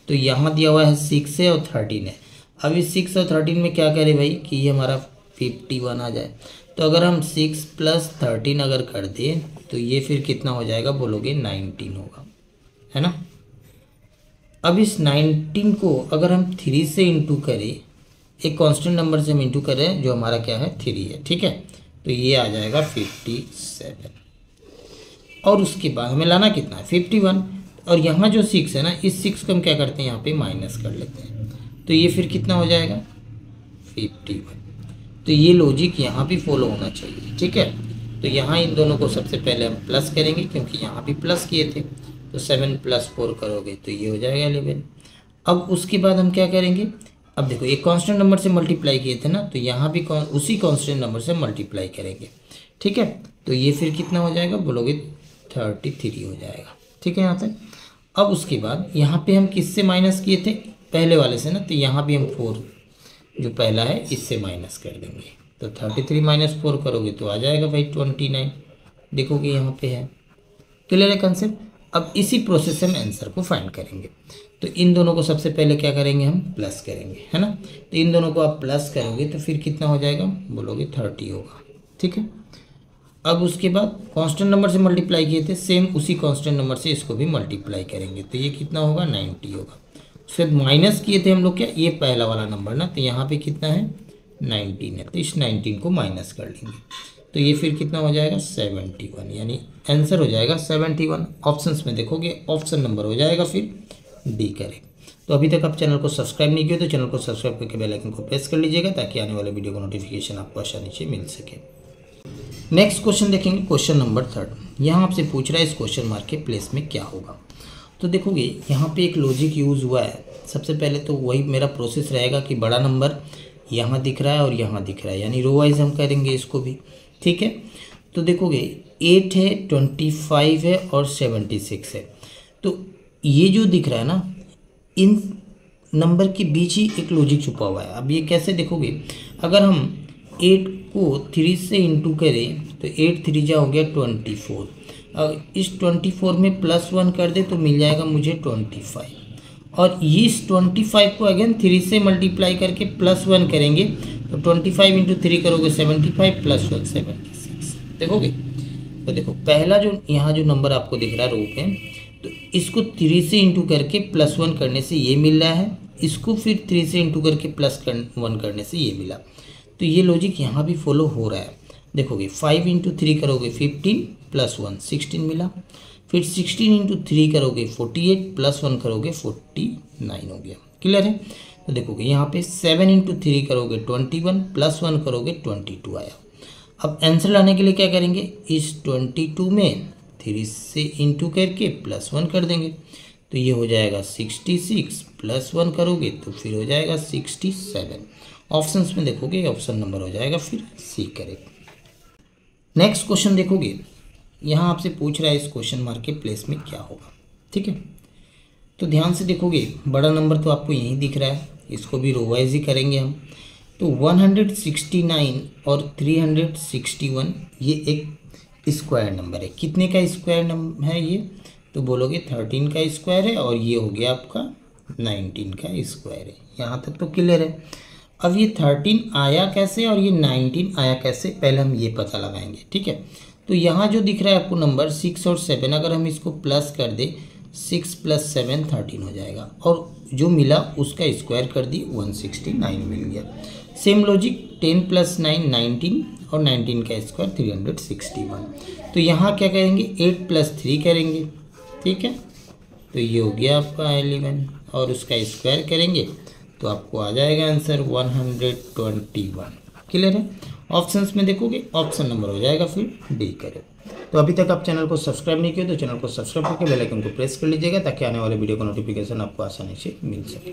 तो यहाँ दिया हुआ है 6 है और 13 है। अब इस 6 और 13 में क्या करें भाई कि ये हमारा 51 आ जाए। तो अगर हम 6 + 13 अगर कर दें तो ये फिर कितना हो जाएगा, बोलोगे 19 होगा, है ना। अब इस 19 को अगर हम 3 से इंटू करें, एक कांस्टेंट नंबर से हम इंटू करें जो हमारा क्या है 3 है। ठीक है, तो ये आ जाएगा 57। और उसके बाद हमें लाना कितना है 51, और यहाँ जो 6 है ना, इस 6 को हम क्या करते हैं यहाँ पे माइनस कर लेते हैं। तो ये फिर कितना हो जाएगा 51। तो ये लॉजिक यहाँ भी फॉलो होना चाहिए। ठीक है, तो यहाँ इन दोनों को सबसे पहले हम प्लस करेंगे क्योंकि यहाँ भी प्लस किए थे। तो 7 + 4 करोगे तो ये हो जाएगा 11। अब उसके बाद हम क्या करेंगे, अब देखो एक कांस्टेंट नंबर से मल्टीप्लाई किए थे ना, तो यहाँ भी उसी कांस्टेंट नंबर से मल्टीप्लाई करेंगे। ठीक है, तो ये फिर कितना हो जाएगा, बोलोगे 33 हो जाएगा। ठीक है यहाँ तक। अब उसके बाद यहाँ पे हम किससे माइनस किए थे, पहले वाले से ना, तो यहाँ भी हम 4 जो पहला है इससे माइनस कर देंगे। तो 33 - 4 करोगे तो आ जाएगा भाई 29। देखोगे यहाँ पे है। क्लियर है कंसेप्ट। अब इसी प्रोसेस से हम आंसर को फाइंड करेंगे। तो इन दोनों को सबसे पहले क्या करेंगे, हम प्लस करेंगे, है ना। तो इन दोनों को आप प्लस करोगे तो फिर कितना हो जाएगा, बोलोगे 30 होगा। ठीक है, अब उसके बाद कांस्टेंट नंबर से मल्टीप्लाई किए थे, सेम उसी कांस्टेंट नंबर से इसको भी मल्टीप्लाई करेंगे तो ये कितना होगा 90 होगा। उसके बाद माइनस किए थे हम लोग क्या, ये पहला वाला नंबर ना, तो यहाँ पे कितना है 19 है, तो इस 19 को माइनस कर लेंगे तो ये फिर कितना हो जाएगा 71, यानी आंसर हो जाएगा 71। ऑप्शंस में देखोगे ऑप्शन नंबर हो जाएगा फिर डी करेक्ट। तो अभी तक आप चैनल को सब्सक्राइब नहीं किए तो चैनल को सब्सक्राइब करके बेल आइकन को प्रेस कर लीजिएगा ताकि आने वाले वीडियो का नोटिफिकेशन आपको आसानी से मिल सके। नेक्स्ट क्वेश्चन देखेंगे क्वेश्चन नंबर 3। यहाँ आपसे पूछ रहा है इस क्वेश्चन मार्क के प्लेस में क्या होगा। तो देखोगे यहाँ पे एक लॉजिक यूज़ हुआ है। सबसे पहले तो वही मेरा प्रोसेस रहेगा कि बड़ा नंबर यहाँ दिख रहा है और यहाँ दिख रहा है, यानी रो वाइज हम करेंगे इसको भी। ठीक है, तो देखोगे 8 है, 25 है और 76 है। तो ये जो दिख रहा है ना, इन नंबर के बीच ही एक लॉजिक छुपा हुआ है। अब ये कैसे देखोगे, अगर हम 8 को 3 से इंटू करें तो 8 3 जा हो गया 24। अब इस 24 में +1 कर दे तो मिल जाएगा मुझे 25, और इस 25 को अगेन 3 से मल्टीप्लाई करके +1 करेंगे तो 25 × 3 करोगे 75 + 1 76। देखोगे तो देखो पहला जो यहाँ जो नंबर आपको दिख रहा है रो पे, तो इसको 3 से इंटू करके +1 करने से ये मिल रहा है, इसको फिर 3 से इंटू करके +1 करने से ये मिला। तो ये लॉजिक यहाँ भी फॉलो हो रहा है। देखोगे 5 × 3 करोगे 15 + 1 16 मिला, फिर 16 × 3 करोगे 48 + 1 करोगे 49 हो गया। क्लियर है। तो देखोगे यहाँ पे 7 × 3 करोगे 21 + 1 करोगे 22 आया। अब आंसर लाने के लिए क्या करेंगे, इस 22 में 3 से इंटू करके +1 कर देंगे तो ये हो जाएगा 66 + 1 करोगे तो फिर हो जाएगा 67। ऑप्शंस में देखोगे ऑप्शन नंबर हो जाएगा फिर सी करेक्ट। नेक्स्ट क्वेश्चन देखोगे यहाँ आपसे पूछ रहा है इस क्वेश्चन मार्क के प्लेस में क्या होगा। ठीक है, तो ध्यान से देखोगे बड़ा नंबर तो आपको यहीं दिख रहा है, इसको भी रो वाइज ही करेंगे हम। तो 169 और 361 ये एक स्क्वायर नंबर है। कितने का स्क्वायर नंबर है ये, तो बोलोगे 13 का स्क्वायर है और ये हो गया आपका 19 का स्क्वायर है। यहाँ तक तो क्लियर है। अब ये 13 आया कैसे और ये 19 आया कैसे, पहले हम ये पता लगाएंगे, ठीक है। तो यहाँ जो दिख रहा है आपको नंबर 6 और 7, अगर हम इसको प्लस कर दे 6 + 7 13 हो जाएगा, और जो मिला उसका स्क्वायर कर दी 169 मिल गया। सेम लॉजिक 10 + 9 19 और 19 का स्क्वायर 361। तो यहाँ क्या करेंगे 8 + 3 करेंगे, ठीक है। तो ये हो गया आपका 11 और उसका स्क्वायर करेंगे तो आपको आ जाएगा आंसर 121। क्लियर है। ऑप्शंस में देखोगे ऑप्शन नंबर हो जाएगा फिर डी करें। तो अभी तक आप चैनल को सब्सक्राइब नहीं किए तो चैनल को सब्सक्राइब करके बेल आइकन को प्रेस कर लीजिएगा ताकि आने वाले वीडियो का नोटिफिकेशन आपको आसानी से मिल सके।